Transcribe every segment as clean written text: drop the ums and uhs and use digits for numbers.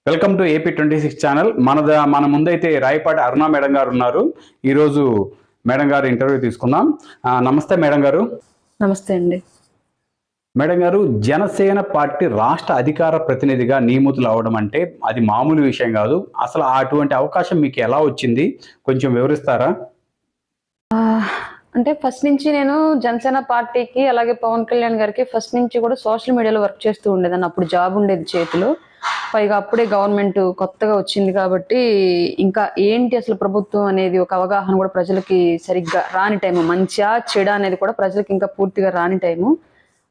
Welcome to AP26 channel. మన ముందైతే రాయపాటి అరుణ madam గారు ఉన్నారు. ఈరోజు మేడం గారు ఇంటర్వ్యూ తీసుకుందాం. నమస్తే మేడం గారు. నమస్తే అండి. మేడం గారు, జనసేన పార్టీ రాష్ట్ర అధికార ప్రతినిధిగా నియమితులు అవడం అంటే అది మామూలు విషయం కాదు. అసలు అటువంటి అవకాశం మీకు ఎలా వచ్చింది, కొంచెం వివరిస్తారా? అంటే ఫస్ట్ నుంచి నేను జనసేన పార్టీకి అలాగే పవన్ కళ్యాణ్ గారికి ఫస్ట్ నుంచి కూడా సోషల్ మీడియాలో వర్క్ చేస్తూ ఉండేదాన్ని. అప్పుడు జాబ్ ఉండేది చేతిలో, పైగా అప్పుడే గవర్నమెంట్ కొత్తగా వచ్చింది కాబట్టి ఇంకా ఏంటి అసలు ప్రభుత్వం అనేది ఒక అవగాహన కూడా ప్రజలకి సరిగ్గా రాని టైము, మంచిగా చెడ అనేది కూడా ప్రజలకి ఇంకా పూర్తిగా రాని టైము.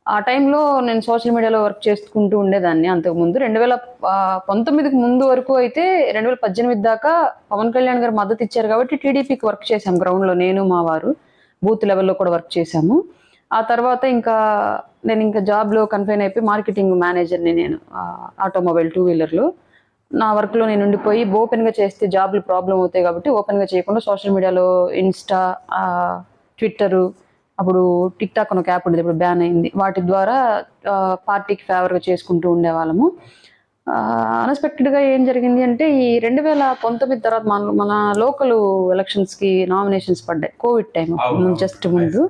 ఆ టైంలో నేను సోషల్ మీడియాలో వర్క్ చేసుకుంటూ ఉండేదాన్ని. అంతకుముందు 2019కి ముందు వరకు అయితే 2018 దాకా పవన్ కళ్యాణ్ గారు మద్దతు ఇచ్చారు కాబట్టి టీడీపీకి వర్క్ చేశాం గ్రౌండ్లో, నేను మా వారు బూత్ లెవెల్లో కూడా వర్క్ చేశాము. ఆ తర్వాత నేను ఇంకా జాబ్లో కన్ఫైన్ అయిపోయి మార్కెటింగ్ మేనేజర్ని నేను ఆటోమొబైల్ 2-వీలర్లో. నా వర్క్లో నేను ఉండిపోయి ఓపెన్గా చేస్తే జాబ్లు ప్రాబ్లం అవుతాయి కాబట్టి ఓపెన్గా చేయకుండా సోషల్ మీడియాలో ఇన్స్టా, ట్విట్టరు, అప్పుడు టిక్ టాక్ అని ఒక యాప్ ఉండేది, ఇప్పుడు బ్యాన్ అయింది, వాటి ద్వారా పార్టీకి ఫేవర్గా చేసుకుంటూ ఉండేవాళ్ళము. అన్ఎక్స్పెక్టెడ్గా ఏం జరిగింది అంటే ఈ 2019 తర్వాత మన లోకల్ ఎలక్షన్స్కి నామినేషన్స్ పడ్డాయి, కోవిడ్ టైం జస్ట్ ముందు.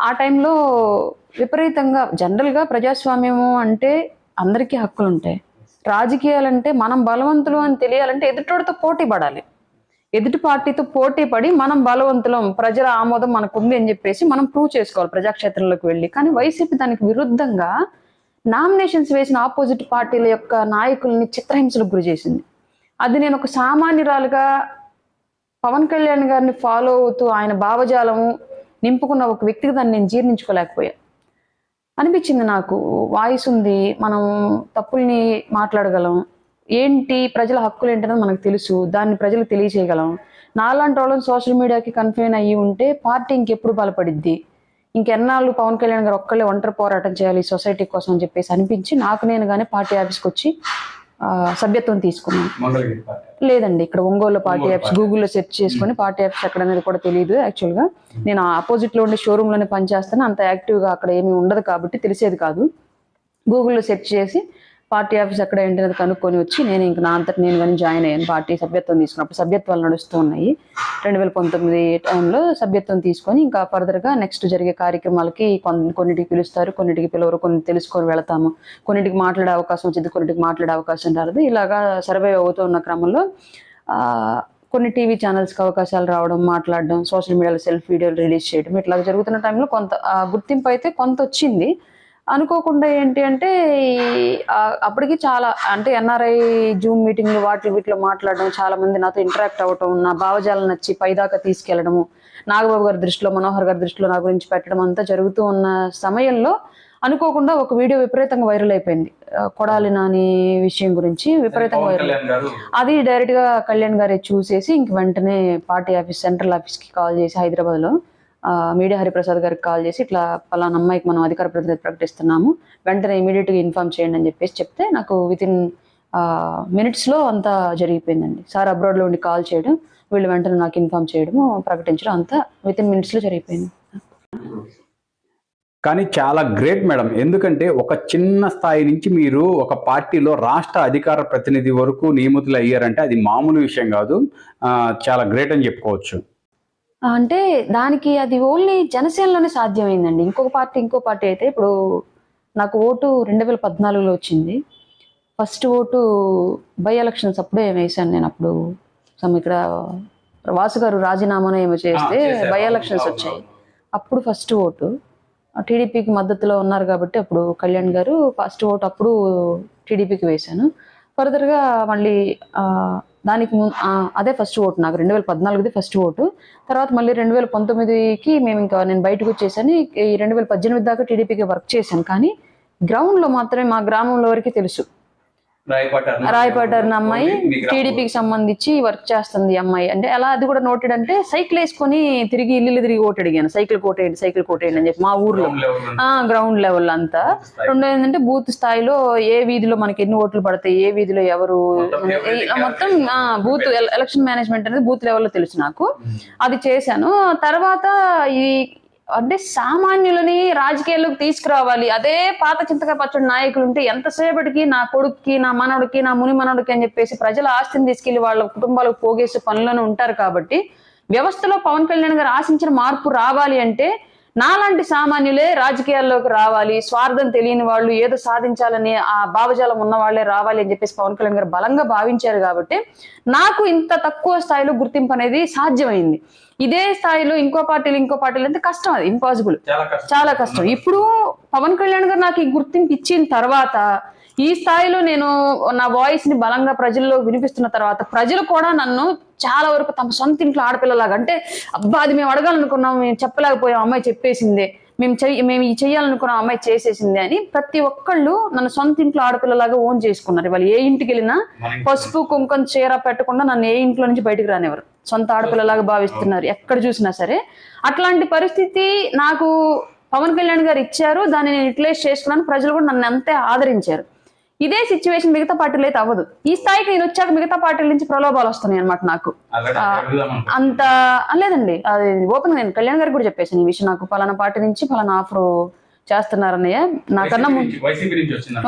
ఆ టైంలో విపరీతంగా జనరల్గా ప్రజాస్వామ్యము అంటే అందరికీ హక్కులు ఉంటాయి. రాజకీయాలంటే మనం బలవంతులు అని తెలియాలంటే ఎదుటోడితో పోటీ పడాలి, ఎదుటి పార్టీతో పోటీ పడి మనం బలవంతులం, ప్రజల ఆమోదం మనకుంది అని చెప్పేసి మనం ప్రూవ్ చేసుకోవాలి ప్రజాక్షేత్రంలోకి వెళ్ళి. కానీ వైసీపీ దానికి విరుద్ధంగా నామినేషన్స్ వేసిన ఆపోజిట్ పార్టీల యొక్క నాయకుల్ని చిత్రహింసలకు గురి చేసింది. అది నేను ఒక సామాన్యురాలుగా పవన్ కళ్యాణ్ గారిని ఫాలో అవుతూ ఆయన భావజాలము నింపుకున్న ఒక వ్యక్తికి దాన్ని నేను జీర్ణించుకోలేకపోయా. అనిపించింది నాకు, వాయిస్ ఉంది, మనం తప్పుల్ని మాట్లాడగలం, ఏంటి ప్రజల హక్కులు ఏంటనేది మనకు తెలుసు, దాన్ని ప్రజలకు తెలియచేయగలం. నాలాంటి వాళ్ళని సోషల్ మీడియాకి కన్ఫైన్ అయ్యి ఉంటే పార్టీ ఇంకెప్పుడు బలపడిద్ది, ఇంకెన్నాళ్ళు పవన్ కళ్యాణ్ గారు ఒక్కళ్ళే ఒంటరి పోరాటం చేయాలి సొసైటీ కోసం అని చెప్పేసి అనిపించి నాకు నేనుగానే పార్టీ ఆఫీస్కి వచ్చి సభ్యత్వం తీసుకున్నాను. లేదండి, ఇక్కడ ఒంగోలు పార్టీ ఆఫీస్ గూగుల్లో సెర్చ్ చేసుకుని పార్టీ ఆఫీస్ ఎక్కడ అనేది కూడా తెలియదు. యాక్చువల్గా నేను ఆపోజిట్లో ఉండే షోరూంలోనే పనిచేస్తాను, అంత యాక్టివ్గా అక్కడ ఏమీ ఉండదు కాబట్టి తెలిసేది కాదు. గూగుల్లో సెర్చ్ చేసి పార్టీ ఆఫీస్ ఎక్కడ ఏంటనేది కనుక్కొని వచ్చి నేను నా అంతటి నేను కానీ జాయిన్ అయ్యాను. పార్టీ సభ్యత్వం తీసుకున్నప్పుడు సభ్యత్వాలు నడుస్తూ ఉన్నాయి. 2019 టైంలో సభ్యత్వం తీసుకొని ఇంకా ఫర్దర్గా నెక్స్ట్ జరిగే కార్యక్రమాలకి కొన్నిటికి పిలుస్తారు, కొన్నిటికి పిలవరు, కొన్ని తెలుసుకొని వెళతాము, కొన్నిటికి మాట్లాడే అవకాశం వచ్చింది, కొన్నిటికి మాట్లాడే అవకాశం రాలేదు. ఇలాగా సర్వే అవుతున్న క్రమంలో కొన్ని టీవీ ఛానల్స్కి అవకాశాలు రావడం, మాట్లాడడం, సోషల్ మీడియాలో సెల్ఫ్ వీడియోలు రిలీజ్ చేయడం, ఇట్లా జరుగుతున్న టైంలో కొంత గుర్తింపు అయితే కొంత వచ్చింది. అనుకోకుండా ఏంటి అంటే అప్పటికి చాలా అంటే NRI జూమ్ మీటింగ్లు వీటిలో మాట్లాడడం, చాలా మంది నాతో ఇంటరాక్ట్ అవ్వటం, నా భావజాలను నచ్చి పైదాకా తీసుకెళ్లడము, నాగబాబు గారి దృష్టిలో, మనోహర్ గారి దృష్టిలో నా గురించి పెట్టడం అంతా జరుగుతూ ఉన్న సమయంలో అనుకోకుండా ఒక వీడియో విపరీతంగా వైరల్ అయిపోయింది. కొడాలి నాని విషయం గురించి విపరీతంగా వైరల్. అది డైరెక్ట్ గా కళ్యాణ్ గారే చూసేసి ఇంక వెంటనే పార్టీ ఆఫీస్ సెంట్రల్ ఆఫీస్కి కాల్ చేసి హైదరాబాద్లో మీడియా హరిప్రసాద్ గారికి కాల్ చేసి ఇట్లా పలానా అమ్మాయికి మనం అధికార ప్రతినిధి ప్రకటిస్తున్నాము, వెంటనే ఇమీడియట్గా ఇన్ఫార్మ్ చేయండి అని చెప్పేసి చెప్తే నాకు వితిన్ మినిట్స్లో అంతా జరిగిపోయిందండి. సార్ అబ్రాడ్లో ఉండి కాల్ చేయడం, వీళ్ళు వెంటనే నాకు ఇన్ఫార్మ్ చేయడము, ప్రకటించడం, అంతా వితిన్ మినిట్స్లో జరిగిపోయింది. కానీ చాలా గ్రేట్ మేడం, ఎందుకంటే ఒక చిన్న స్థాయి నుంచి మీరు ఒక పార్టీలో రాష్ట్ర అధికార ప్రతినిధి వరకు నియమితులు అయ్యారంటే అది మామూలు విషయం కాదు, చాలా గ్రేట్ అని చెప్పుకోవచ్చు. అంటే దానికి అది ఓన్లీ జనసేనలోనే సాధ్యమైందండి. ఇంకో పార్టీ అయితే ఇప్పుడు నాకు ఓటు 2014లో వచ్చింది. ఫస్ట్ ఓటు బై ఎలక్షన్స్ అప్పుడే వేశాను నేను. అప్పుడు ఇక్కడ వాసు గారు రాజీనామాను ఏమో చేస్తే బై ఎలక్షన్స్ వచ్చాయి, అప్పుడు ఫస్ట్ ఓటు టీడీపీకి మద్దతులో ఉన్నారు కాబట్టి అప్పుడు కళ్యాణ్ గారు ఫస్ట్ ఓటు అప్పుడు టీడీపీకి వేశాను. ఫర్దర్గా మళ్ళీ దానికి అదే ఫస్ట్ ఓటు నాకు 2014ది ఫస్ట్ ఓటు. తర్వాత మళ్ళీ 2019కి నేను బయటకు వచ్చేసాను. ఈ 2018 దాకా టీడీపీకి వర్క్ చేశాను. కానీ గ్రౌండ్లో మాత్రమే మా గ్రామంలో వరకు తెలుసు, రాయపాటి అన్న అమ్మాయి టీడీపీకి సంబంధించి వర్క్ చేస్తుంది అమ్మాయి అంటే. ఎలా అది కూడా నోటెడ్ అంటే సైకిల్ వేసుకొని తిరిగి ఇల్లు తిరిగి ఓటు అడిగాను, సైకిల్ కోటేయండి అని చెప్పి మా ఊర్లో గ్రౌండ్ లెవెల్ అంతా. రెండో ఏంటంటే బూత్ స్థాయిలో ఏ వీధిలో మనకి ఎన్ని ఓట్లు పడతాయి, ఏ వీధిలో ఎవరు, మొత్తం బూత్ ఎలక్షన్ మేనేజ్మెంట్ అనేది బూత్ లెవెల్లో తెలుసు నాకు, అది చేశాను. తర్వాత అంటే సామాన్యులని రాజకీయాల్లోకి తీసుకురావాలి. అదే పాత చింతకాయ పచ్చడి నాయకులు ఉంటే ఎంతసేపటికి నా కొడుక్కి, నా మనవడికి, నా ముని మనవడికి అని చెప్పేసి ప్రజల ఆస్తిని తీసుకెళ్లి వాళ్ళ కుటుంబాలకు పోగేసే పనులను ఉంటారు. కాబట్టి వ్యవస్థలో పవన్ కళ్యాణ్ గారు ఆశించిన మార్పు రావాలి అంటే నాలాంటి సామాన్యులే రాజకీయాల్లోకి రావాలి, స్వార్థం తెలియని వాళ్ళు, ఏదో సాధించాలని ఆ భావజాలం ఉన్న వాళ్ళే రావాలి అని చెప్పేసి పవన్ కళ్యాణ్ గారు బలంగా భావించారు. కాబట్టి నాకు ఇంత తక్కువ స్థాయిలో గుర్తింపు అనేది సాధ్యమైంది. ఇదే స్థాయిలో ఇంకో పార్టీలు అంటే కష్టం, అది ఇంపాసిబుల్, చాలా కష్టం. ఇప్పుడు పవన్ కళ్యాణ్ గారు నాకు ఈ గుర్తింపు ఇచ్చిన తర్వాత ఈ స్థాయిలో నేను నా వాయిస్ ని బలంగా ప్రజల్లో వినిపిస్తున్న తర్వాత ప్రజలు కూడా నన్ను చాలా వరకు తమ సొంత ఇంట్లో ఆడపిల్లలాగా, అంటే అబ్బా అది మేము అడగాలనుకున్నాం, మేము చెప్పలేకపోయాం, అమ్మాయి చెప్పేసిందే, మేము ఈ చెయ్యాలనుకున్నాం, అమ్మాయి చేసేసిందే అని ప్రతి ఒక్కళ్ళు నన్ను సొంత ఇంట్లో ఆడపిల్లలాగా ఓన్ చేసుకున్నారు. వాళ్ళు ఏ ఇంటికి వెళ్ళినా పసుపు కుంకుమ చీర పెట్టకుండా నన్ను ఏ ఇంట్లో నుంచి బయటకు రానివ్వరు, సొంత ఆడపిల్లలాగా భావిస్తున్నారు ఎక్కడ చూసినా సరే. అట్లాంటి పరిస్థితి నాకు పవన్ కళ్యాణ్ గారు ఇచ్చారు, దాన్ని నేను యూటిలైజ్ చేసుకున్నాను. ప్రజలు కూడా నన్ను అంతే ఆదరించారు. ఇదే సిచ్యువేషన్ మిగతా పార్టీలు అయితే అవ్వదు. ఈ స్థాయికి నేను వచ్చాక మిగతా పార్టీల నుంచి ప్రలోభాలు వస్తున్నాయి అనమాట. నాకు అంత లేదండి, అది ఓపెన్ నేను కళ్యాణ్ గారికి కూడా చెప్పేసాను ఈ విషయం. నాకు పలానా పార్టీ నుంచి పలానా ఆఫర్ చేస్తున్నారన్నయ్య, నాకన్నా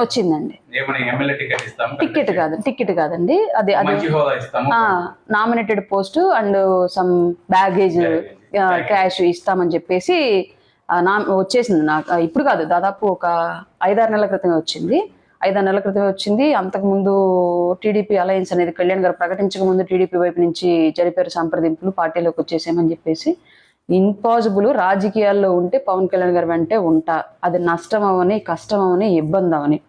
వచ్చిందండి. టికెట్ కాదండి, అది nominated post and some baggage cash ఇస్తామని చెప్పేసి వచ్చేసింది. నాకు ఇప్పుడు కాదు, దాదాపు ఒక 5-6 నెలల క్రితమే వచ్చింది. 5-6 నెలల క్రితమే వచ్చింది. అంతకుముందు టీడీపీ అలయన్స్ అనేది కళ్యాణ్ గారు ప్రకటించక ముందు టీడీపీ వైపు నుంచి జరిపారు సంప్రదింపులు, పార్టీలోకి వచ్చేసామని చెప్పేసి. ఇంపాసిబుల్, రాజకీయాల్లో ఉంటే పవన్ కళ్యాణ్ గారు వెంటే ఉంటా, అది నష్టం అవని, కష్టం అవని, ఇబ్బంది అవని.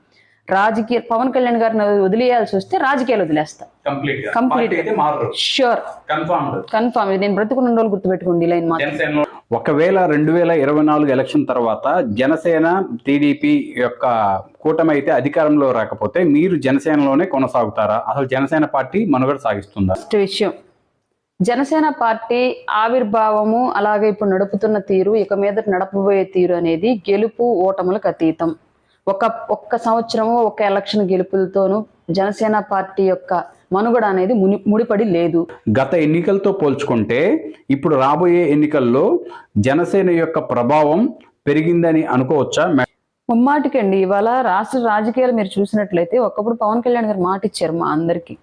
పవన్ కళ్యాణ్ గారిని వదిలేయాల్సి వస్తే రాజకీయాలు వదిలేస్తా కంప్లీట్ ష్యూర్, కన్ఫామ్. నేను బ్రతుకున్న రోజులు గుర్తుపెట్టుకోండి ఈ లైన్ మాత్రం. ఒకవేళ 2024 ఎలక్షన్ తర్వాత జనసేన టీడీపీ యొక్క కూటమి అయితే అధికారంలో రాకపోతే మీరు జనసేనలోనే కొనసాగుతారా? అసలు జనసేన పార్టీ మనుగడ సాగిస్తుందా? ఫస్ట్ విషయం, జనసేన పార్టీ ఆవిర్భావము అలాగే ఇప్పుడు నడుపుతున్న తీరు, ఇక మీద నడపబోయే తీరు అనేది గెలుపు ఓటములకు అతీతం. ఒక్క సంవత్సరము ఒక ఎలక్షన్ గెలుపులతోనూ జనసేన పార్టీ యొక్క మనుగడ అనేది ముడిపడి లేదు. గత ఎన్నికలతో పోల్చుకుంటే ఇప్పుడు రాబోయే ఎన్నికల్లో జనసేన యొక్క ప్రభావం పెరిగిందని అనుకోవచ్చా? ముమ్మాటికండి. ఇవాళ రాష్ట్ర రాజకీయాలు మీరు చూసినట్లయితే ఒకప్పుడు పవన్ కళ్యాణ్ గారు మాట ఇచ్చారు మా అందరికి,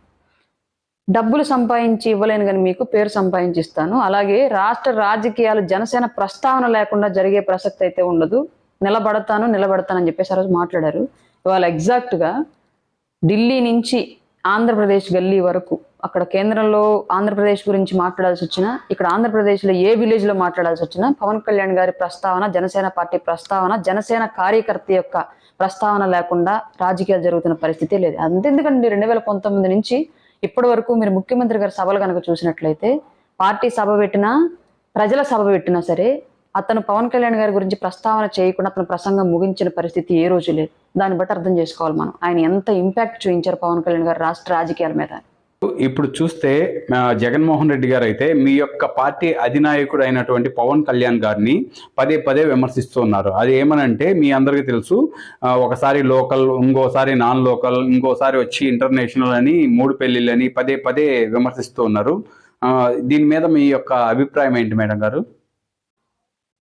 డబ్బులు సంపాదించి ఇవ్వలేను కానీ మీకు పేరు సంపాదించిస్తాను, అలాగే రాష్ట్ర రాజకీయాలు జనసేన ప్రస్తావన లేకుండా జరిగే ప్రసక్తి అయితే ఉండదు, నిలబడతానని చెప్పేసి ఆ రోజు మాట్లాడారు. ఇవాళ ఎగ్జాక్ట్గా ఢిల్లీ నుంచి ఆంధ్రప్రదేశ్ గల్లీ వరకు, అక్కడ కేంద్రంలో ఆంధ్రప్రదేశ్ గురించి మాట్లాడాల్సి వచ్చినా, ఇక్కడ ఆంధ్రప్రదేశ్లో ఏ విలేజ్లో మాట్లాడాల్సి వచ్చినా పవన్ కళ్యాణ్ గారి ప్రస్తావన, జనసేన పార్టీ ప్రస్తావన, జనసేన కార్యకర్త యొక్క ప్రస్తావన లేకుండా రాజకీయాలు జరుగుతున్న పరిస్థితి లేదు. అంతెందుకండి 2019 నుంచి ఇప్పటి వరకు మీరు ముఖ్యమంత్రి గారి సభలు కనుక చూసినట్లయితే, పార్టీ సభ పెట్టినా ప్రజల సభ పెట్టినా సరే అతను పవన్ కళ్యాణ్ గారి గురించి ప్రస్తావన చేయకుండా అతను ప్రసంగం ముగించిన పరిస్థితి ఏ రోజు లేదు. దాన్ని బట్టి అర్థం చేసుకోవాలి మనం ఆయన ఎంత ఇంపాక్ట్ చూపించారు పవన్ కళ్యాణ్ గారు రాష్ట్ర రాజకీయాల మీద. ఇప్పుడు చూస్తే జగన్మోహన్ రెడ్డి గారు అయితే మీ యొక్క పార్టీ అధినాయకుడు అయినటువంటి పవన్ కళ్యాణ్ గారిని పదే విమర్శిస్తూ ఉన్నారు. అది ఏమనంటే మీ అందరికీ తెలుసు, ఒకసారి లోకల్, ఇంకోసారి నాన్ లోకల్, ఇంకోసారి వచ్చి ఇంటర్నేషనల్ అని, 3 పెళ్లిళ్ళని పదే విమర్శిస్తూ ఉన్నారు. దీని మీద మీ యొక్క అభిప్రాయం ఏంటి మేడం గారు?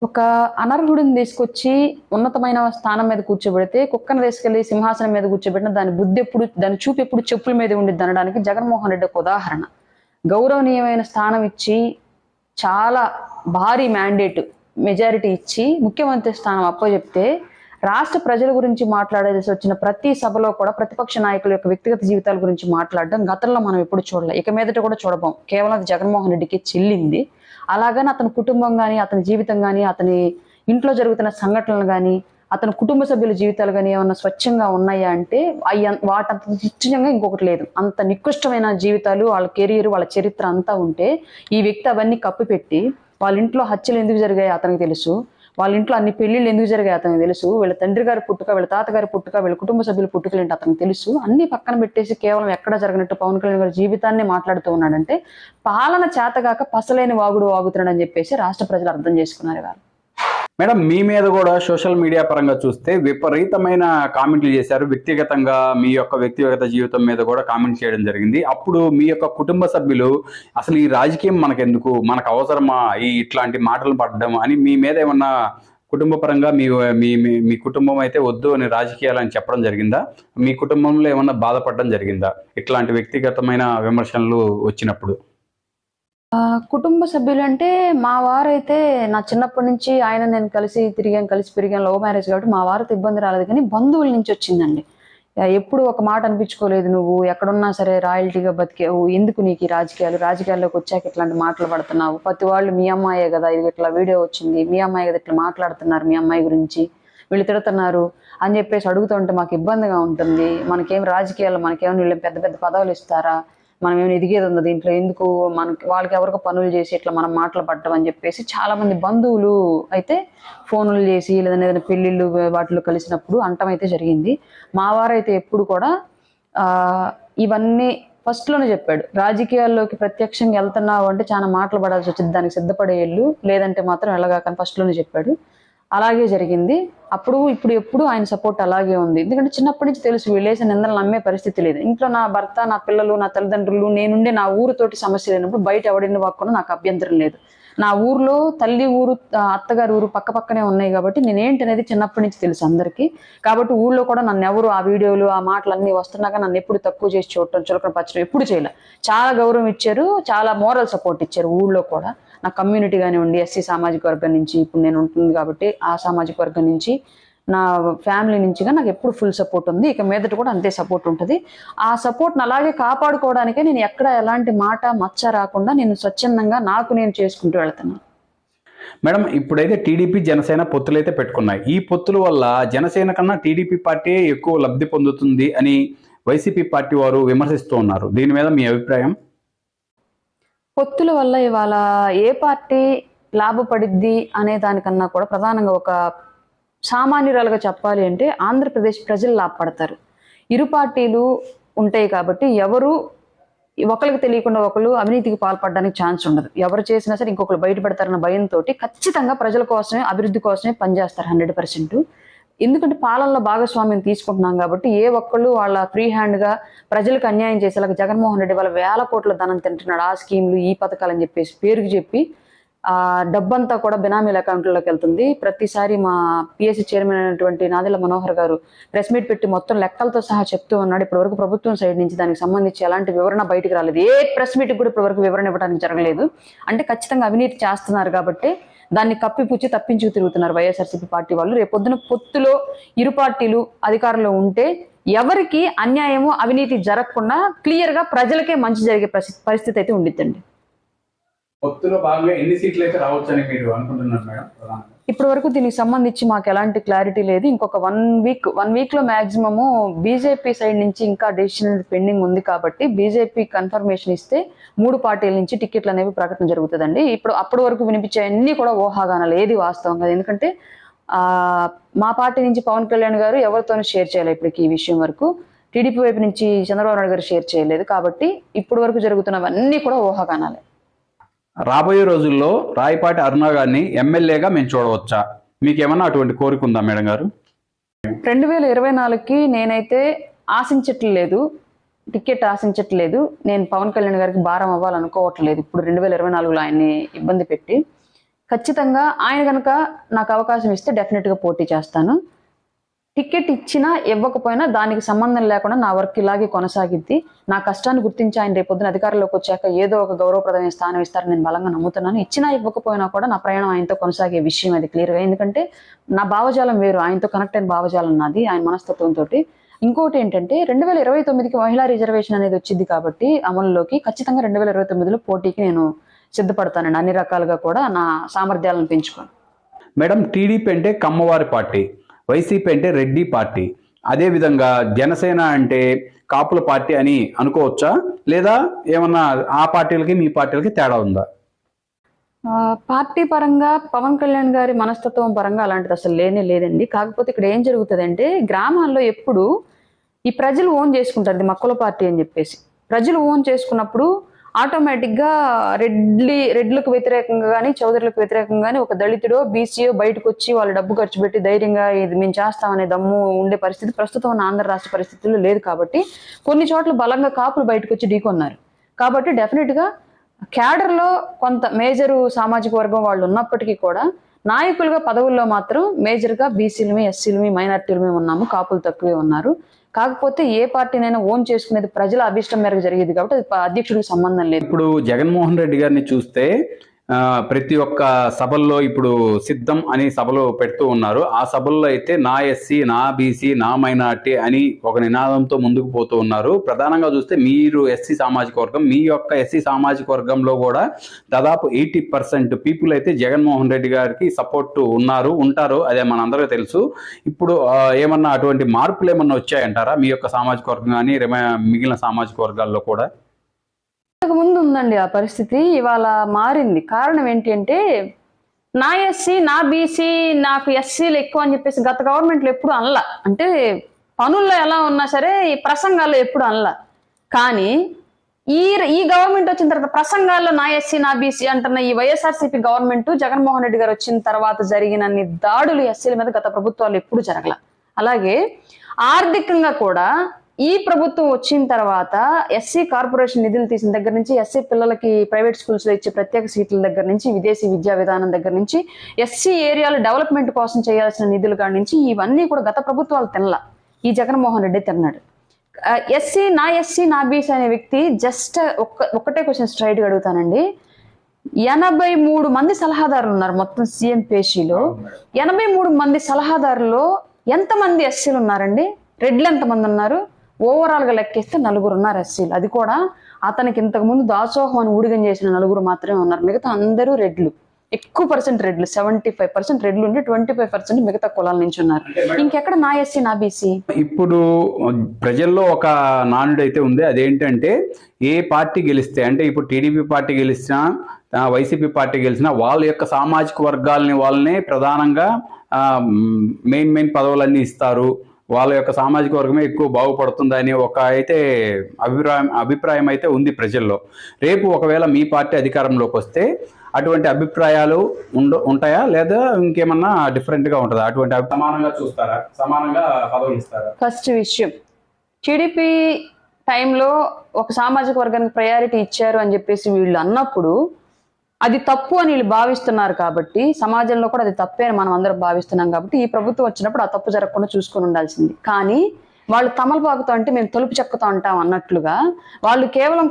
ఒక అనర్హుడిని తీసుకొచ్చి ఉన్నతమైన స్థానం మీద కూర్చోబెడితే, కుక్కను తీసుకెళ్లి సింహాసనం మీద కూర్చోబెట్టిన దాని బుద్ధి ఎప్పుడు, దాని చూపు ఎప్పుడు చెప్పుల మీద ఉండిద్ది అనడానికి జగన్మోహన్ రెడ్డి ఒక ఉదాహరణ. గౌరవనీయమైన స్థానం ఇచ్చి, చాలా భారీ మ్యాండేట్ మెజారిటీ ఇచ్చి ముఖ్యమంత్రి స్థానం అప్పచెప్తే, రాష్ట్ర ప్రజల గురించి మాట్లాడాల్సి వచ్చిన ప్రతి సభలో కూడా ప్రతిపక్ష నాయకుల యొక్క వ్యక్తిగత జీవితాల గురించి మాట్లాడడం గతంలో మనం ఎప్పుడు చూడలే, ఇక మీదట కూడా చూడబోం. కేవలం అది జగన్మోహన్ రెడ్డికి చెల్లింది. అలాగని అతని కుటుంబం కానీ, అతని జీవితం కానీ, అతని ఇంట్లో జరుగుతున్న సంఘటనలు కానీ, అతని కుటుంబ సభ్యుల జీవితాలు కానీ ఏమన్నా స్వచ్ఛంగా ఉన్నాయా అంటే వాటంత నిశ్చయంగా ఇంకొకటి లేదు. అంత నికృష్టమైన జీవితాలు, వాళ్ళ కెరీర్, వాళ్ళ చరిత్ర అంతా ఉంటే ఈ వ్యక్తి అవన్నీ కప్పిపెట్టి, వాళ్ళ ఇంట్లో హత్యలు ఎందుకు జరిగాయో అతనికి తెలుసు, వాళ్ళ ఇంట్లో అన్ని పెళ్లిళ్ళు ఎందుకు జరిగాయి అతనికి తెలుసు, వీళ్ళ తండ్రి గారి పుట్టుక, వీళ్ళ తాతగారి పుట్టుక, వీళ్ళ కుటుంబ సభ్యుల పుట్టుకలు ఏంటి అతనికి తెలుసు. అన్ని పక్కన పెట్టేసి కేవలం ఎక్కడ జరగనట్టు పవన్ కళ్యాణ్ గారి జీవితాన్ని మాట్లాడుతూ ఉన్నాడంటే పాలన చేతగాక పసలేని వాగుడు వాగుతున్నాడని చెప్పేసి రాష్ట్ర ప్రజలు అర్థం చేసుకున్నారు. మేడం మీ మీద కూడా సోషల్ మీడియా పరంగా చూస్తే విపరీతమైన కామెంట్లు చేశారు. వ్యక్తిగతంగా మీ యొక్క వ్యక్తిగత జీవితం మీద కూడా కామెంట్ చేయడం జరిగింది. అప్పుడు మీ యొక్క కుటుంబ సభ్యులు అసలు ఈ రాజకీయం మనకెందుకు, మనకు అవసరమా ఈ ఇట్లాంటి మాటలు పడడం అని మీ మీద ఏమన్నా కుటుంబ పరంగా మీ మీ మీ కుటుంబం అయితే వద్దు అని రాజకీయాలు అని చెప్పడం జరిగిందా? మీ కుటుంబంలో ఏమన్నా బాధపడడం జరిగిందా ఇట్లాంటి వ్యక్తిగతమైన విమర్శలు వచ్చినప్పుడు? కుటుంబ సభ్యులు అంటే మా వారైతే నా చిన్నప్పటి నుంచి ఆయన నేను కలిసి పెరిగాం, లవ్ మ్యారేజ్ కాబట్టి మా వారితో ఇబ్బంది రాలేదు. కానీ బంధువుల నుంచి వచ్చిందండి. ఎప్పుడు ఒక మాట అనిపించుకోలేదు, నువ్వు ఎక్కడున్నా సరే రాయల్టీగా బతికావు, ఎందుకు నీకు ఈ రాజకీయాల్లోకి వచ్చాక ఇట్లాంటి మాటలు పడుతున్నావు, ప్రతి వాళ్ళు మీ అమ్మాయే కదా ఇది ఇట్లా వీడియో వచ్చింది, మీ అమ్మాయి కదా ఇట్లా మాట్లాడుతున్నారు, మీ అమ్మాయి గురించి వీళ్ళు తిడుతున్నారు అని చెప్పేసి అడుగుతుంటే మాకు ఇబ్బందిగా ఉంటుంది. మనకేం రాజకీయాల్లో మనకేమైనా వీళ్ళు పెద్ద పెద్ద పదవులు ఇస్తారా, మనం ఏమైనా ఎదిగేది ఉంది దీంట్లో, ఎందుకు మనకి వాళ్ళకి ఎవరికి పనులు చేసి ఇట్లా మనం మాటలు పట్టడం అని చెప్పేసి చాలా మంది బంధువులు అయితే ఫోన్లు చేసి లేదంటే ఏదైనా పెళ్ళిళ్ళు వాటిలో కలిసినప్పుడు అంటం అయితే జరిగింది. మా వారైతే ఎప్పుడు కూడా ఇవన్నీ ఫస్ట్లోనే చెప్పాడు, రాజకీయాల్లోకి ప్రత్యక్షంగా వెళ్తున్నావు అంటే చాలా మాటలు పడాల్సి వచ్చింది, దానికి సిద్ధపడేళ్ళు, లేదంటే మాత్రం వెళ్ళగాకని ఫస్ట్లోనే చెప్పాడు. అలాగే జరిగింది. అప్పుడు ఇప్పుడు ఎప్పుడు ఆయన సపోర్ట్ అలాగే ఉంది. ఎందుకంటే చిన్నప్పటి నుంచి తెలుసు వీళ్ళేసిన నిందలు నమ్మే పరిస్థితి లేదు. ఇంట్లో నా భర్త, నా పిల్లలు, నా తల్లిదండ్రులు, నేనుండే నా ఊరుతోటి సమస్య లేనప్పుడు బయట ఎవడిని వాక్కున్నా నాకు అభ్యంతరం లేదు. నా ఊర్లో తల్లి ఊరు, అత్తగారి ఊరు పక్క పక్కనే ఉన్నాయి కాబట్టి నేనేంటి అనేది చిన్నప్పటి నుంచి తెలుసు అందరికీ. కాబట్టి ఊళ్ళో కూడా నన్ను ఎవరు ఆ వీడియోలు ఆ మాటలన్నీ వస్తున్నాక నన్ను ఎప్పుడు తక్కువ చేసి చూడటం, చులకన పరచడం ఎప్పుడు చేయలే. చాలా గౌరవం ఇచ్చారు, చాలా మోరల్ సపోర్ట్ ఇచ్చారు ఊళ్ళో కూడా. నా కమ్యూనిటీ కానివ్వండి, ఎస్సీ సామాజిక వర్గం నుంచి, ఇప్పుడు నేను ఉంటుంది కాబట్టి ఆ సామాజిక వర్గం నుంచి, నా ఫ్యామిలీ నుంచిగా నాకు ఎప్పుడు ఫుల్ సపోర్ట్ ఉంది. ఇక మీదట కూడా అంతే సపోర్ట్ ఉంటుంది. ఆ సపోర్ట్ని అలాగే కాపాడుకోవడానికే నేను ఎక్కడ ఎలాంటి మాట మచ్చ రాకుండా నేను స్వచ్ఛందంగా నాకు నేను చేసుకుంటూ వెళ్తున్నాను. మేడం, ఇప్పుడైతే టీడీపీ జనసేన పొత్తులు అయితే పెట్టుకున్నాయి. ఈ పొత్తుల వల్ల జనసేన కన్నా టీడీపీ పార్టీ ఎక్కువ లబ్ధి పొందుతుంది అని వైసీపీ పార్టీ వారు విమర్శిస్తూ ఉన్నారు. దీని మీద మీ అభిప్రాయం? పొత్తుల వల్ల ఇవాళ ఏ పార్టీ లాభపడిద్ది అనే దానికన్నా కూడా ప్రధానంగా ఒక సామాన్యురాలుగా చెప్పాలి అంటే ఆంధ్రప్రదేశ్ ప్రజలు లాభపడతారు. ఇరు పార్టీలు ఉంటాయి కాబట్టి ఎవరు ఒకరికి తెలియకుండా ఒకరు అవినీతికి పాల్పడడానికి ఛాన్స్ ఉండదు. ఎవరు చేసినా సరే ఇంకొకరు బయటపడతారన్న భయంతో ఖచ్చితంగా ప్రజల కోసమే, అభివృద్ధి కోసమే పనిచేస్తారు 100%. ఎందుకంటే పాలనలో భాగస్వామ్యం తీసుకుంటున్నాం కాబట్టి ఏ ఒక్కళ్ళు వాళ్ళ ఫ్రీ హ్యాండ్గా ప్రజలకు అన్యాయం చేసేలాగా జగన్మోహన్ రెడ్డి వాళ్ళ 1000 కోట్ల ధనం తింటున్నాడు, ఆ స్కీములు ఈ పథకాలు అని చెప్పేసి పేరుకి చెప్పి ఆ డబ్బంతా కూడా బినామీల అకౌంట్లోకి వెళ్తుంది. ప్రతిసారి మా పిఎస్సి చైర్మన్ అయినటువంటి నాదెళ్ల మనోహర్ గారు ప్రెస్ మీట్ పెట్టి మొత్తం లెక్కలతో సహా చెప్తూ ఉన్నాడు. ఇప్పటివరకు ప్రభుత్వం సైడ్ నుంచి దానికి సంబంధించి ఎలాంటి వివరణ బయటకు రాలేదు. ఏ ప్రెస్ మీట్కి కూడా ఇప్పటివరకు వివరణ ఇవ్వడానికి జరగలేదు. అంటే ఖచ్చితంగా అవినీతి చేస్తున్నారు కాబట్టి దాన్ని కప్పిపుచ్చి తప్పించుకు తిరుగుతున్నారు వైఎస్ఆర్సీపీ పార్టీ వాళ్ళు. రేపొద్దున పొత్తులో ఇరు పార్టీలు అధికారంలో ఉంటే ఎవరికి అన్యాయము అవినీతి జరగకుండా క్లియర్గా ప్రజలకే మంచి జరిగే పరిస్థితి అయితే ఉండిద్దండి. పొత్తులో భాగంగా ఎన్ని సీట్లు అయితే రావచ్చని మీరు అనుకుంటున్నారు మేడం? ఇప్పటి వరకు దీనికి సంబంధించి మాకు ఎలాంటి క్లారిటీ లేదు. ఇంకొక వన్ వీక్ లో మాక్సిమము బీజేపీ సైడ్ నుంచి ఇంకా డెసిషన్ పెండింగ్ ఉంది కాబట్టి బీజేపీ కన్ఫర్మేషన్ ఇస్తే 3 పార్టీల నుంచి టికెట్లు అనేవి ప్రకటన జరుగుతుందండి. అప్పటి వరకు వినిపించే అన్ని కూడా ఊహాగానాలు, ఏది వాస్తవం కాదు. ఎందుకంటే మా పార్టీ నుంచి పవన్ కళ్యాణ్ గారు ఎవరితోనూ షేర్ చేయలేదు ఇప్పటికి ఈ విషయం వరకు. టీడీపీ వైపు నుంచి చంద్రబాబు నాయుడు గారు షేర్ చేయలేదు. కాబట్టి ఇప్పటి వరకు జరుగుతున్నవన్నీ కూడా ఊహాగానాలే. రాబోయే రోజుల్లో రాయపాటి అరుణ గారిని ఎమ్మెల్యేగా మేము చూడవచ్చా? మీకేమన్నా అటువంటి కోరిక ఉందా మేడం గారు? 2024కి నేనైతే ఆశించట్లేదు, టికెట్ ఆశించట్లేదు. నేను పవన్ కళ్యాణ్ గారికి భారం అవ్వాలనుకోవట్లేదు. ఇప్పుడు 2024లో ఆయన్ని ఇబ్బంది పెట్టి ఖచ్చితంగా ఆయన కనుక నాకు అవకాశం ఇస్తే డెఫినెట్గా పోటీ చేస్తాను. టికెట్ ఇచ్చినా ఇవ్వకపోయినా దానికి సంబంధం లేకుండా నా వర్క్ ఇలాగే కొనసాగిద్ది. నా కష్టాన్ని గుర్తించి ఆయన రేపొద్దున అధికారంలోకి వచ్చాక ఏదో ఒక గౌరవప్రదమైన స్థానం ఇస్తారని నేను బలంగా నమ్ముతున్నాను. ఇచ్చినా ఇవ్వకపోయినా కూడా నా ప్రయాణం ఆయనతో కొనసాగే విషయం అది క్లియర్గా. ఎందుకంటే నా భావజాలం వేరు, ఆయనతో కనెక్ట్ అయిన భావజాలం నాది, ఆయన మనస్తత్వంతో. ఇంకోటి ఏంటంటే 2029కి మహిళా రిజర్వేషన్ అనేది వచ్చింది కాబట్టి అమలులోకి ఖచ్చితంగా 2029లో పోటీకి నేను సిద్ధపడతానండి, అన్ని రకాలుగా కూడా నా సామర్థ్యాలను పెంచుకొని. మేడం, టీడీపీ అంటే కమ్మవారి పార్టీ, వైసీపీ అంటే రెడ్డి పార్టీ, అదేవిధంగా జనసేన అంటే కాపుల పార్టీ అని అనుకోవచ్చా? లేదా ఏమన్నా ఆ పార్టీలకి మీ పార్టీలకి తేడా ఉందా? పార్టీ పరంగా పవన్ కళ్యాణ్ గారి మనస్తత్వం పరంగా అలాంటిది అసలు లేదండి. కాకపోతే ఇక్కడ ఏం జరుగుతుందంటే గ్రామాల్లో ఎప్పుడు ఈ ప్రజలు ఓన్ చేసుకుంటారు ఇది మక్కుల పార్టీ అని చెప్పేసి. ప్రజలు ఓన్ చేసుకున్నప్పుడు ఆటోమేటిక్గా రెడ్లకు వ్యతిరేకంగా కానీ చౌదరులకు వ్యతిరేకంగా కానీ ఒక దళితుడో బీసీయో బయటకు వచ్చి వాళ్ళు డబ్బు ఖర్చు పెట్టి ధైర్యంగా ఇది మేము చేస్తామనే దమ్ము ఉండే పరిస్థితి ప్రస్తుతం ఉన్న ఆంధ్ర రాష్ట్ర పరిస్థితుల్లో లేదు. కాబట్టి కొన్ని చోట్ల బలంగా కాపులు బయటకు వచ్చి ఢీకొన్నారు. కాబట్టి డెఫినెట్గా క్యాడర్లో కొంత మేజరు సామాజిక వర్గం వాళ్ళు ఉన్నప్పటికీ కూడా నాయకులుగా పదవుల్లో మాత్రం మేజర్గా బీసీలమే, ఎస్సీలమే, మైనార్టీలమే ఉన్నాము, కాపులు తక్కువే ఉన్నారు. కాకపోతే ఏ పార్టీనైనా ఓన్ చేసుకునేది ప్రజల అభిష్టం మేరకు జరిగేది కాబట్టి అది అధ్యక్షుడికి సంబంధం లేదు. ఇప్పుడు జగన్మోహన్ రెడ్డి గారిని చూస్తే ప్రతి ఒక్క సభల్లో ఇప్పుడు సిద్ధం అని సభలు పెడుతూ ఉన్నారు. ఆ సభల్లో అయితే నా ఎస్సీ, నా బీసీ, నా మైనార్టీ అని ఒక నినాదంతో ముందుకు పోతూ ఉన్నారు. ప్రధానంగా చూస్తే మీరు ఎస్సీ సామాజిక వర్గం, మీ యొక్క ఎస్సీ సామాజిక వర్గంలో కూడా దాదాపు 80% పీపుల్ అయితే జగన్మోహన్ రెడ్డి గారికి సపోర్ట్ ఉంటారు. అదే మనందరికీ తెలుసు. ఇప్పుడు ఏమన్నా అటువంటి మార్పులు ఏమన్నా వచ్చాయంటారా మీ యొక్క సామాజిక వర్గం కానీ మిగిలిన సామాజిక వర్గాల్లో కూడా? ముందు ఉందండి ఆ పరిస్థితి, ఇవాళ మారింది. కారణం ఏంటి అంటే నా ఎస్సీ, నా బీసీ, నాకు ఎస్సీలు ఎక్కువ అని చెప్పేసి గత గవర్నమెంట్లో ఎప్పుడు అనలా. అంటే పనుల్లో ఎలా ఉన్నా సరే ఈ ప్రసంగాల్లో ఎప్పుడు అనలా. కానీ ఈ గవర్నమెంట్ వచ్చిన తర్వాత ప్రసంగాల్లో నా ఎస్సీ, నా బీసీ అంటున్న ఈ వైఎస్ఆర్సీపీ గవర్నమెంట్ జగన్మోహన్ రెడ్డి గారు వచ్చిన తర్వాత జరిగినన్ని దాడులు ఎస్సీల మీద గత ప్రభుత్వాలు ఎప్పుడు జరగల. అలాగే ఆర్థికంగా కూడా ఈ ప్రభుత్వం వచ్చిన తర్వాత ఎస్సీ కార్పొరేషన్ నిధులు తీసిన దగ్గర నుంచి, ఎస్సీ పిల్లలకి ప్రైవేట్ స్కూల్స్ లో ఇచ్చే ప్రత్యేక సీట్ల దగ్గర నుంచి, విదేశీ విద్యా విధానం దగ్గర నుంచి, ఎస్సీ ఏరియాల డెవలప్మెంట్ కోసం చేయాల్సిన నిధుల కాడి నుంచి ఇవన్నీ కూడా గత ప్రభుత్వాలు తినలా. ఈ జగన్మోహన్ రెడ్డి తిన్నాడు. ఎస్సీ నా బీసీ అనే వ్యక్తి జస్ట్ ఒక్కటే క్వశ్చన్ స్ట్రైట్గా అడుగుతానండి. 83 మంది సలహాదారులు ఉన్నారు మొత్తం సీఎం పేషీలో. 83 మంది సలహాదారుల్లో ఎంతమంది ఎస్సీలు ఉన్నారండి? రెడ్లు ఎంతమంది ఉన్నారు? ఓవరాల్ గా లెక్కేస్తే 4 ఉన్నారు ఎస్సీలు. అది కూడా అతనికి ఇంతకు ముందు దాసోహం అని ఊడిగం చేసిన 4 మాత్రమే ఉన్నారు. మిగతా అందరూ రెడ్లు. ఎక్కువ పర్సెంట్ రెడ్లు, 75% రెడ్లు ఉండి 25% మిగతా కులాల నుంచి ఉన్నారు. ఇంకెక్కడ నా ఎస్సీ, నా బీసీ? ఇప్పుడు ప్రజల్లో ఒక నానుడు అయితే ఉంది. అదేంటంటే ఏ పార్టీ గెలిస్తే, అంటే ఇప్పుడు టీడీపీ పార్టీ గెలిచినా, వైసీపీ పార్టీ గెలిచినా వాళ్ళ యొక్క సామాజిక వర్గాలని వాళ్ళనే ప్రధానంగా మెయిన్ పదవులన్నీ ఇస్తారు, వాళ్ళ యొక్క సామాజిక వర్గమే ఎక్కువ బాగుపడుతుందని ఒక అయితే అభిప్రాయం అయితే ఉంది ప్రజల్లో. రేపు ఒకవేళ మీ పార్టీ అధికారంలోకి వస్తే అటువంటి అభిప్రాయాలు ఉంటాయా, లేదా ఇంకేమన్నా డిఫరెంట్గా ఉంటుందా? అటువంటి సమానంగా చూస్తారా, సమానంగా పదవులు ఇస్తారా? ఫస్ట్ విషయం, టీడీపీ టైంలో ఒక సామాజిక వర్గానికి ప్రయారిటీ ఇచ్చారు అని చెప్పేసి వీళ్ళు అన్నప్పుడు అది తప్పు అని వీళ్ళు భావిస్తున్నారు. కాబట్టి సమాజంలో కూడా అది తప్పే అని మనం అందరం భావిస్తున్నాం. కాబట్టి ఈ ప్రభుత్వం వచ్చినప్పుడు ఆ తప్పు జరగకుండా చూసుకొని ఉండాల్సింది. కానీ వాళ్ళు తమలపాకుతో అంటే మేము తలుపు చెక్కతో అంటాం అన్నట్లుగా వాళ్ళు కేవలం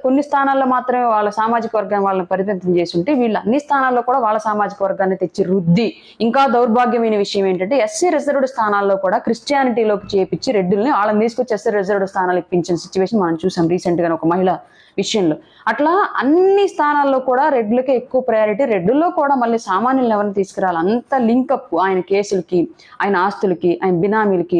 కొన్ని స్థానాల్లో మాత్రమే వాళ్ళ సామాజిక వర్గాన్ని వాళ్ళని పరిమితం చేసి ఉంటే వీళ్ళు అన్ని స్థానాల్లో కూడా వాళ్ళ సామాజిక వర్గాన్ని తెచ్చి రుద్ది, ఇంకా దౌర్భాగ్యమైన విషయం ఏంటంటే ఎస్సీ రిజర్వ్డ్ స్థానాల్లో కూడా క్రిస్టియానిటీలోకి చేపించి రెడ్డిల్ని వాళ్ళని తీసుకొచ్చి ఎస్సీ రిజర్వ్డ్ స్థానాలు ఇప్పించిన సిచ్యువేషన్ మనం చూసాం రీసెంట్ గా ఒక మహిళ విషయంలో. అట్లా అన్ని స్థానాల్లో కూడా రెడ్లకే ఎక్కువ ప్రయారిటీ. రెడ్డుల్లో కూడా మళ్ళీ సామాన్యులను ఎవరిని తీసుకురాలి, అంత లింకప్ ఆయన కేసులకి, ఆయన ఆస్తులకి, ఆయన బినామీలకి,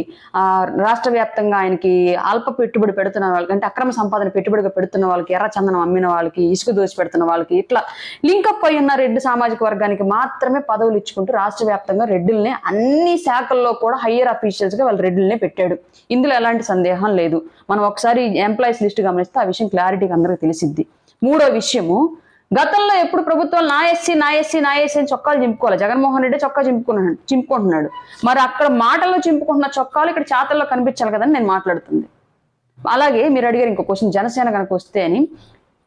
రాష్ట్ర వ్యాప్తంగా ఆయనకి అల్ప పెట్టుబడి పెడుతున్న వాళ్ళకి, అంటే అక్రమ సంపాదన పెట్టుబడిగా పెడుతున్న వాళ్ళకి, ఎర్రచందనం అమ్మిన వాళ్ళకి, ఇసుక దోసి పెడుతున్న వాళ్ళకి, ఇట్లా లింకప్ అయి ఉన్న రెడ్డి సామాజిక వర్గానికి మాత్రమే పదవులు ఇచ్చుకుంటూ రాష్ట్ర వ్యాప్తంగా రెడ్డిల్ని అన్ని శాఖల్లో కూడా హయ్యర్ అఫీషియల్స్ గా వాళ్ళు రెడ్డిల్నే పెట్టాడు. ఇందులో ఎలాంటి సందేహం లేదు. మనం ఒకసారి ఎంప్లాయీస్ లిస్ట్ గమనిస్తే ఆ విషయం క్లారిటీగా అందరికీ తెలిసిద్ది. మూడో విషయము, గతంలో ఎప్పుడు ప్రభుత్వాలు నా ఎస్సీ అని చొక్కాలు చింపుకోవాలి. జగన్మోహన్ రెడ్డి చొక్కా చింపుకుంటున్నాడు. మరి అక్కడ మాటల్లో చింపుకుంటున్న చొక్కాలు ఇక్కడ చేతల్లో కనిపించాలి కదని నేను మాట్లాడుతుంది. అలాగే మీరు అడిగారు ఇంకో క్వశ్చన్, జనసేన కనుక వస్తే అని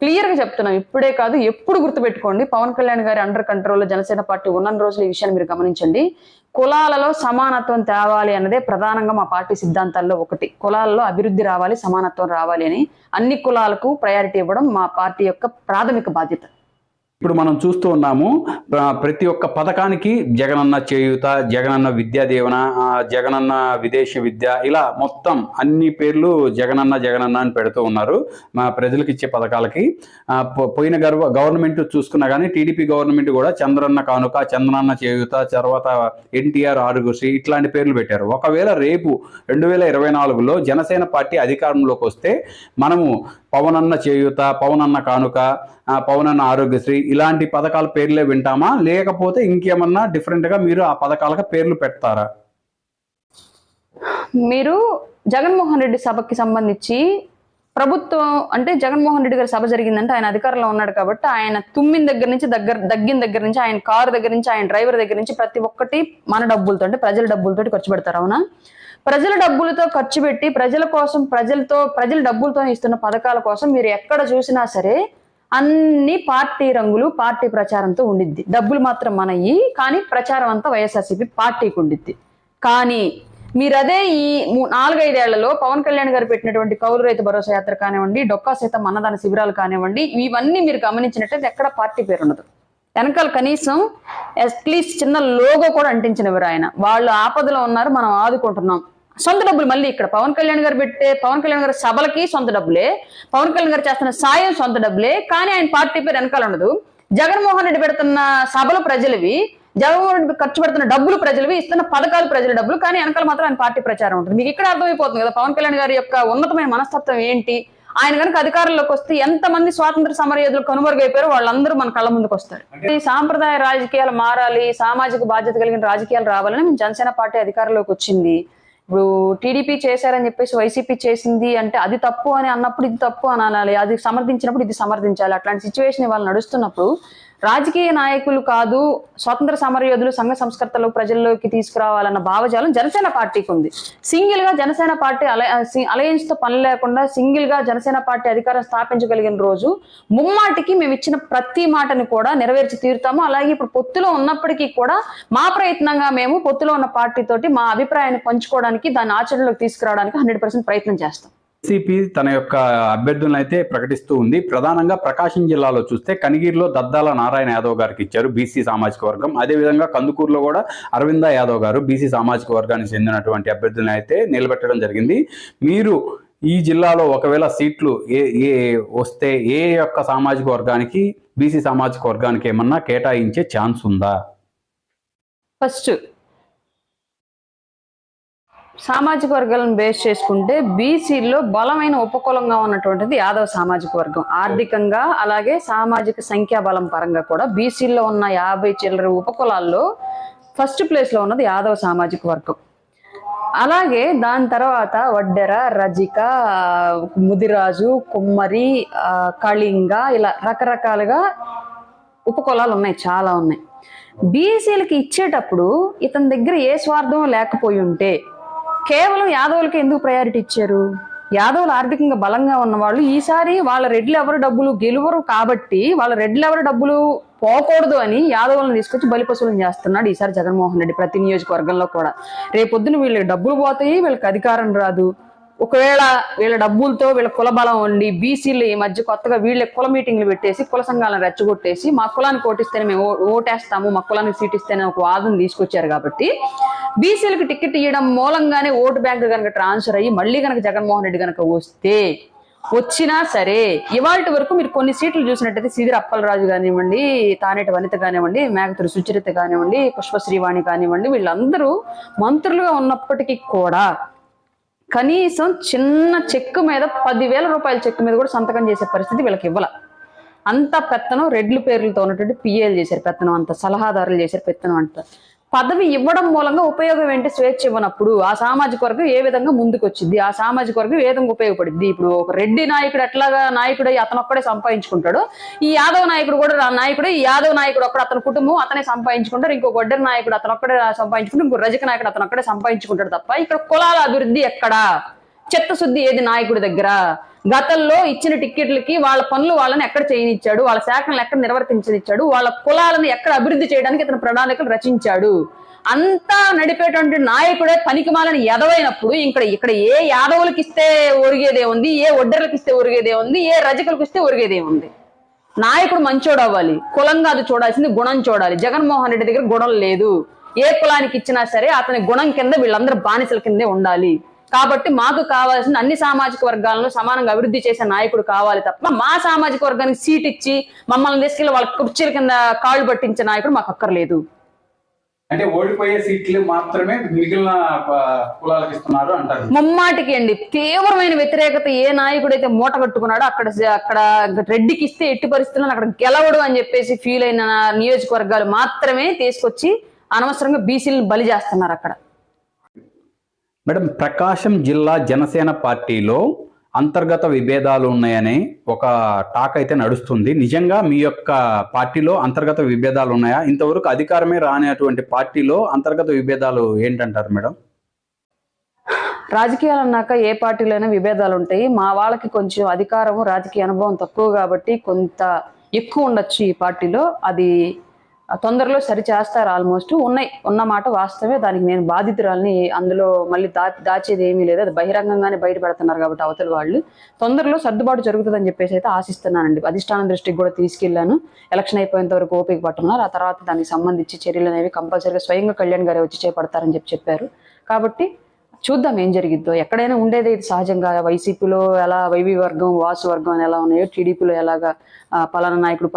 క్లియర్ గా చెప్తున్నాం. ఇప్పుడే కాదు, ఎప్పుడు గుర్తుపెట్టుకోండి, పవన్ కళ్యాణ్ గారి అండర్ కంట్రోల్లో జనసేన పార్టీ ఉన్న రోజులు ఈ విషయాన్ని మీరు గమనించండి. కులాలలో సమానత్వం తేవాలి అన్నదే ప్రధానంగా మా పార్టీ సిద్ధాంతాల్లో ఒకటి. కులాలలో అభివృద్ధి రావాలి, సమానత్వం రావాలి అని అన్ని కులాలకు ప్రయారిటీ ఇవ్వడం మా పార్టీ యొక్క ప్రాథమిక బాధ్యత. ఇప్పుడు మనం చూస్తూ ఉన్నాము, ప్రతి ఒక్క పథకానికి జగనన్న చేయూత, జగనన్న విద్యా దీవెన, జగనన్న విదేశీ విద్య, ఇలా మొత్తం అన్ని పేర్లు జగనన్న అని పెడుతూ ఉన్నారు మా ప్రజలకు ఇచ్చే పథకాలకి. పోయిన గవర్నమెంట్ చూసుకున్నా కానీ టీడీపీ గవర్నమెంట్ కూడా చంద్రన్న కానుక, చంద్రన్న చేయూత, తర్వాత ఎన్టీఆర్ ఆరోగ్యశ్రీ ఇట్లాంటి పేర్లు పెట్టారు. ఒకవేళ రేపు 2024లో జనసేన పార్టీ అధికారంలోకి వస్తే మనము పవనన్న చేయూత, పవనన్న కానుక, పవనన్న ఆరోగ్యశ్రీ ఇలాంటి పథకాల పేర్లే వింటామా, లేకపోతే ఇంకేమన్నా డిఫరెంట్ గా మీరు ఆ పథకాలకు పేర్లు పెడతారా? మీరు జగన్మోహన్ రెడ్డి సభకి సంబంధించి ప్రభుత్వం అంటే జగన్మోహన్ రెడ్డి గారి సభ జరిగిందంటే ఆయన అధికారంలో ఉన్నాడు కాబట్టి ఆయన తుమ్మిన దగ్గర నుంచి దగ్గిన దగ్గర నుంచి ఆయన కారు దగ్గర నుంచి ఆయన డ్రైవర్ దగ్గర నుంచి ప్రతి ఒక్కటి మన డబ్బులతో అంటే ప్రజల డబ్బులతో ఖర్చు పెడతారు. అవునా? ప్రజల డబ్బులతో ఖర్చు పెట్టి ప్రజల కోసం ప్రజల డబ్బులతో ఇస్తున్న పథకాల కోసం మీరు ఎక్కడ చూసినా సరే అన్ని పార్టీ రంగులు పార్టీ ప్రచారంతో ఉండిద్ది. డబ్బులు మాత్రం మనయి, కానీ ప్రచారం అంతా వైఎస్ఆర్సీపీ పార్టీకి ఉండిద్ది. కానీ మీరు అదే ఈ 4-5 ఏళ్లలో పవన్ కళ్యాణ్ గారు పెట్టినటువంటి కౌలు రైతు భరోసా యాత్ర కానివ్వండి, డొక్కా సీతం అన్నదాన శిబిరాలు కానివ్వండి, ఇవన్నీ మీరు గమనించినట్టయితే ఎక్కడ పార్టీ పేరు ఉండదు. వెనకాల కనీసం అట్లీస్ట్ చిన్న లోగో కూడా అంటించినవారు ఆయన. వాళ్ళు ఆపదలో ఉన్నారు, మనం ఆదుకుంటున్నాం. సొంత డబ్బులు మళ్ళీ ఇక్కడ పవన్ కళ్యాణ్ గారి సభలకి సొంత డబ్బులే, పవన్ కళ్యాణ్ గారు చేస్తున్న సాయం సొంత డబ్బులే, కానీ ఆయన పార్టీ పేరు వెనకాల ఉండదు. జగన్మోహన్ రెడ్డి పెడుతున్న సభలు ప్రజలవి, జగన్మోహన్ రెడ్డి ఖర్చు పెడుతున్న డబ్బులు ప్రజలవి, ఇస్తున్న పథకాలు ప్రజల డబ్బులు, కానీ వెనకాల మాత్రం ఆయన పార్టీ ప్రచారం ఉంటుంది. మీకు ఇక్కడ అర్థమైపోతుంది కదా పవన్ కళ్యాణ్ గారి యొక్క ఉన్నతమైన మనస్తత్వం ఏంటి. ఆయన కనుక అధికారంలోకి వస్తే ఎంతమంది స్వాతంత్ర సమరయోధులు కనుమరుగైపోయారో వాళ్ళందరూ మన కళ్ళ ముందుకు వస్తారు. ఈ సాంప్రదాయ రాజకీయాలు మారాలి, సామాజిక బాధ్యత కలిగిన రాజకీయాలు రావాలని మేము జనసేన పార్టీ అధికారంలోకి వచ్చింది. ఇప్పుడు టీడీపీ చేశారని చెప్పేసి వైసీపీ చేసింది అంటే అది తప్పు అని అన్నప్పుడు ఇది తప్పు అనాలి, అది సమర్థించినప్పుడు ఇది సమర్థించాలి. అట్లాంటి సిచ్యువేషన్ ఇవాళ నడుస్తున్నప్పుడు రాజకీయ నాయకులు కాదు, స్వతంత్ర సమరయోధులు సంఘ సంస్కర్తలు ప్రజల్లోకి తీసుకురావాలన్న భావజాలం జనసేన పార్టీకి ఉంది. సింగిల్ గా జనసేన పార్టీ అలయన్స్ తో పని లేకుండా సింగిల్ గా జనసేన పార్టీ అధికారం స్థాపించగలిగిన రోజు ముమ్మాటికి మేము ఇచ్చిన ప్రతి మాటని కూడా నెరవేర్చి తీరుతాము. అలాగే ఇప్పుడు పొత్తులో ఉన్నప్పటికీ కూడా మా ప్రయత్నంగా మేము పొత్తులో ఉన్న పార్టీ తోటి మా అభిప్రాయాన్ని పంచుకోవడానికి, దాన్ని ఆచరణలోకి తీసుకురావడానికి 100% ప్రయత్నం చేస్తాం. వైసీపీ తన యొక్క అభ్యర్థులను అయితే ప్రకటిస్తూ ఉంది. ప్రధానంగా ప్రకాశం జిల్లాలో చూస్తే కనిగిరిలో దద్దాల నారాయణ యాదవ్ గారికి ఇచ్చారు బీసీ సామాజిక వర్గం. అదేవిధంగా కందుకూరులో కూడా అరవింద యాదవ్ గారు బీసీ సామాజిక వర్గానికి చెందినటువంటి అభ్యర్థులను అయితే నిలబెట్టడం జరిగింది. మీరు ఈ జిల్లాలో ఒకవేళ సీట్లు ఏ వస్తే ఏ యొక్క సామాజిక వర్గానికి, బీసీ సామాజిక వర్గానికి ఏమన్నా కేటాయించే ఛాన్స్ ఉందా? ఫస్ట్ సామాజిక వర్గాలను బేస్ చేసుకుంటే బీసీలో బలమైన ఉపకులంగా ఉన్నటువంటిది యాదవ సామాజిక వర్గం. ఆర్థికంగా అలాగే సామాజిక సంఖ్యాబలం పరంగా కూడా బీసీలో ఉన్న 50 చిల్లర ఉపకులాల్లో ఫస్ట్ ప్లేస్ లో ఉన్నది యాదవ సామాజిక వర్గం. అలాగే దాని తర్వాత వడ్డెర, రజిక, ముదిరాజు, కుమ్మరి, కళింగ, ఇలా రకరకాలుగా ఉపకులాలు ఉన్నాయి, చాలా ఉన్నాయి. బీసీలకి ఇచ్చేటప్పుడు ఇతని దగ్గర ఏ స్వార్థం లేకపోయి ఉంటే కేవలం యాదవులకి ఎందుకు ప్రయారిటీ ఇచ్చారు? యాదవులు ఆర్థికంగా బలంగా ఉన్నవాళ్ళు ఈసారి వాళ్ళ రెడ్లు ఎవరు డబ్బులు గెలువరు కాబట్టి వాళ్ళ రెడ్లు ఎవరు డబ్బులు పోకూడదు అని యాదవులను తీసుకొచ్చి బలిపశువులను చేస్తున్నాడు ఈసారి జగన్మోహన్ రెడ్డి ప్రతి నియోజకవర్గంలో కూడా. రేపొద్దున వీళ్ళకి డబ్బులు పోతాయి, వీళ్ళకి అధికారం రాదు. ఒకవేళ వీళ్ళ డబ్బులతో వీళ్ళ కుల బలం ఉండి బీసీలు ఈ మధ్య కొత్తగా వీళ్ళ కుల మీటింగ్లు పెట్టేసి కుల సంఘాలను రెచ్చగొట్టేసి మా కులానికి ఓటిస్తేనే మేము ఓటేస్తాము, మా కులానికి సీట్ ఇస్తేనే ఒక వాదన తీసుకొచ్చారు. కాబట్టి బీసీలకు టికెట్ ఇవ్వడం మూలంగానే ఓటు బ్యాంకు కనుక ట్రాన్స్ఫర్ అయ్యి మళ్ళీ కనుక జగన్మోహన్ రెడ్డి కనుక వచ్చినా సరే ఇవాళ వరకు మీరు కొన్ని సీట్లు చూసినట్టయితే సిదిరి అప్పలరాజు కానివ్వండి, తానేటి వనిత కానివ్వండి, మేకతూరి సుచరిత కానివ్వండి, పుష్పశ్రీవాణి కానివ్వండి, వీళ్ళందరూ మంత్రులుగా ఉన్నప్పటికీ కూడా కనీసం చిన్న చెక్కు మీద 10,000 రూపాయల చెక్కు మీద కూడా సంతకం చేసే పరిస్థితి వీళ్ళకి ఇవ్వాల. అంత పెత్తనం రెడ్లు పేర్లతో ఉన్నటువంటి పిఏలు చేశారు పెత్తనం, అంత సలహాదారులు చేశారు పెత్తనం. అంత పదవి ఇవ్వడం మూలంగా ఉపయోగం ఏంటి? స్వేచ్ఛ ఇవ్వనప్పుడు ఆ సామాజిక వర్గం ఏ విధంగా ముందుకు వచ్చింది, ఆ సామాజిక వర్గం ఏ విధంగా ఉపయోగపడింది? ఇప్పుడు ఒక రెడ్డి నాయకుడు ఎట్లాగా నాయకుడు అతను ఒక్కడే సంపాదించుకుంటాడు, ఈ యాదవ నాయకుడు కూడా నాయకుడు, ఈ యాదవ నాయకుడు ఒక్కడ అతని కుటుంబం అతనే సంపాదించుకుంటారు, ఇంకో గొడ్డెర నాయకుడు అతను ఒక్కడే సంపాదించుకుంటారు, ఇంకో రజక నాయకుడు అతను ఒక్కడే సంపాదించుకుంటాడు తప్ప ఇక్కడ కులాల అభివృద్ధి ఎక్కడా? చిత్తశుద్ధి ఏది నాయకుడి దగ్గర? గతంలో ఇచ్చిన టిక్కెట్లకి వాళ్ళ పనులు వాళ్ళని ఎక్కడ చేయనిచ్చాడు, వాళ్ళ శాఖలను ఎక్కడ నిర్వర్తించనిచ్చాడు, వాళ్ళ కులాలను ఎక్కడ అభివృద్ధి చేయడానికి ఇతను ప్రణాళికలు రచించాడు? అంతా నడిపేటువంటి నాయకుడే పనికిమాలని ఎదవైనప్పుడు ఇక్కడ ఏ యాదవులకి ఇస్తే ఒరిగేదే ఉంది, ఏ ఒడ్డర్లకు ఇస్తే ఒరిగేదే ఉంది, ఏ రజకులకు ఇస్తే ఒరిగేదే ఉంది? నాయకుడు మంచోడు అవ్వాలి, కులంగా అది చూడాల్సింది గుణం చూడాలి. జగన్మోహన్ రెడ్డి దగ్గర గుణం లేదు. ఏ కులానికి ఇచ్చినా సరే అతని గుణం కింద వీళ్ళందరూ బానిసల కిందే ఉండాలి. కాబట్టి మాకు కావాల్సిన అన్ని సామాజిక వర్గాలను సమానంగా అభివృద్ధి చేసే నాయకుడు కావాలి తప్ప మా సామాజిక వర్గానికి సీట్ ఇచ్చి మమ్మల్ని తీసుకెళ్లి వాళ్ళ కుర్చీల కింద కాళ్ళు పట్టించే నాయకుడు మాకు అక్కర్లేదు. అంటే ఓడిపోయే సీట్లు మాత్రమే మిగిలిన కులాలకు ఇస్తున్నారు అంటారు. ముమ్మాటికి అండి తీవ్రమైన వ్యతిరేకత. ఏ నాయకుడు అయితే మూట కట్టుకున్నాడో అక్కడ రెడ్డికి ఇస్తే ఎట్టి పరిస్థితుల్లో అక్కడ గెలవడు అని చెప్పేసి ఫీల్ అయిన నియోజకవర్గాలు మాత్రమే తీసుకొచ్చి అనవసరంగా బీసీలను బలి చేస్తున్నారు అక్కడ. మేడం, ప్రకాశం జిల్లా జనసేన పార్టీలో అంతర్గత విభేదాలు ఉన్నాయని ఒక టాక్ అయితే నడుస్తుంది. నిజంగా మీ యొక్క పార్టీలో అంతర్గత విభేదాలు ఉన్నాయా? ఇంతవరకు అధికారమే రానటువంటి పార్టీలో అంతర్గత విభేదాలు ఏంటంటారు మేడం? రాజకీయాలు అన్నాక ఏ పార్టీలోనే విభేదాలు ఉంటాయి. మా వాళ్ళకి కొంచెం అధికారము రాజకీయ అనుభవం తక్కువ కాబట్టి కొంత ఎక్కువ ఉండొచ్చు ఈ పార్టీలో. అది తొందరలో సరి చేస్తారు. ఆల్మోస్ట్ ఉన్న మాట వాస్తవమే. దానికి నేను బాధితురాల్ని. అందులో మళ్ళీ దాచేది ఏమీ లేదు. అది బహిరంగంగానే బయట పెడుతున్నారు కాబట్టి అవతల వాళ్ళు. తొందరలో సర్దుబాటు జరుగుతుందని చెప్పేసి అయితే ఆశిస్తున్నానండి. అధిష్టానం దృష్టికి కూడా తీసుకెళ్లాను. ఎలక్షన్ అయిపోయేంత వరకు ఓపిక పట్టున్నారు. ఆ తర్వాత దానికి సంబంధించి చర్యలు అనేవి కంపల్సరీగా స్వయంగా కళ్యాణ్ గారే వచ్చి చేపడతారని చెప్పారు. కాబట్టి చూద్దాం ఏం జరిగిద్దో. ఎక్కడైనా ఉండేదే ఇది సహజంగా. వైసీపీలో ఎలా వైవి వర్గం వాసు వర్గం అని ఎలా ఉన్నాయో, టీడీపీలో ఎలాగా పలానా నాయకుడు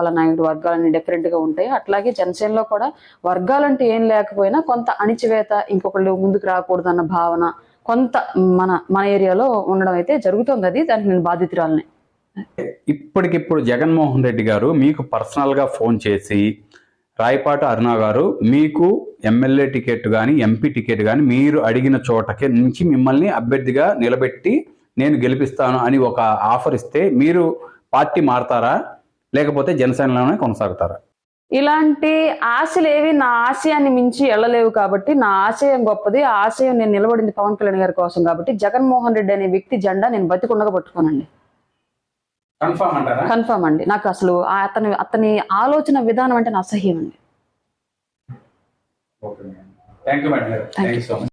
వర్గాలన్నీ డిఫరెంట్గా ఉంటాయి, అట్లాగే జనసేనలో కూడా వర్గాలంటే ఏం లేకపోయినా కొంత అణిచివేత, ఇంకొకళ్ళు ముందుకు రాకూడదు అన్న భావన కొంత మన ఏరియాలో ఉండడం అయితే జరుగుతుంది. అది దానికి నేను బాధితురాలని. ఇప్పటికిప్పుడు జగన్మోహన్ రెడ్డి గారు మీకు పర్సనల్గా ఫోన్ చేసి, రాయపాటి అరుణ గారు మీకు ఎమ్మెల్యే టికెట్ కానీ ఎంపీ టికెట్ కానీ మీరు అడిగిన చోటకి నుంచి మిమ్మల్ని అభ్యర్థిగా నిలబెట్టి నేను గెలిపిస్తాను అని ఒక ఆఫర్ ఇస్తే మీరు పార్టీ మారతారా, లేకపోతే జనసేనలోనే కొనసాగుతారా? ఇలాంటి ఆశలు ఏవి నా ఆశయాన్ని మించి వెళ్ళలేవు కాబట్టి, నా ఆశయం గొప్పది. ఆ ఆశయం నేను నిలబడింది పవన్ కళ్యాణ్ గారి కోసం కాబట్టి, జగన్మోహన్ రెడ్డి అనే వ్యక్తి జెండా నేను బతికుండగా పట్టుకోనండి. కన్ఫర్మ్ అండి. నాకు అసలు అతని ఆలోచన విధానం అంటే నా అసహ్యం అండి. Thank you madam.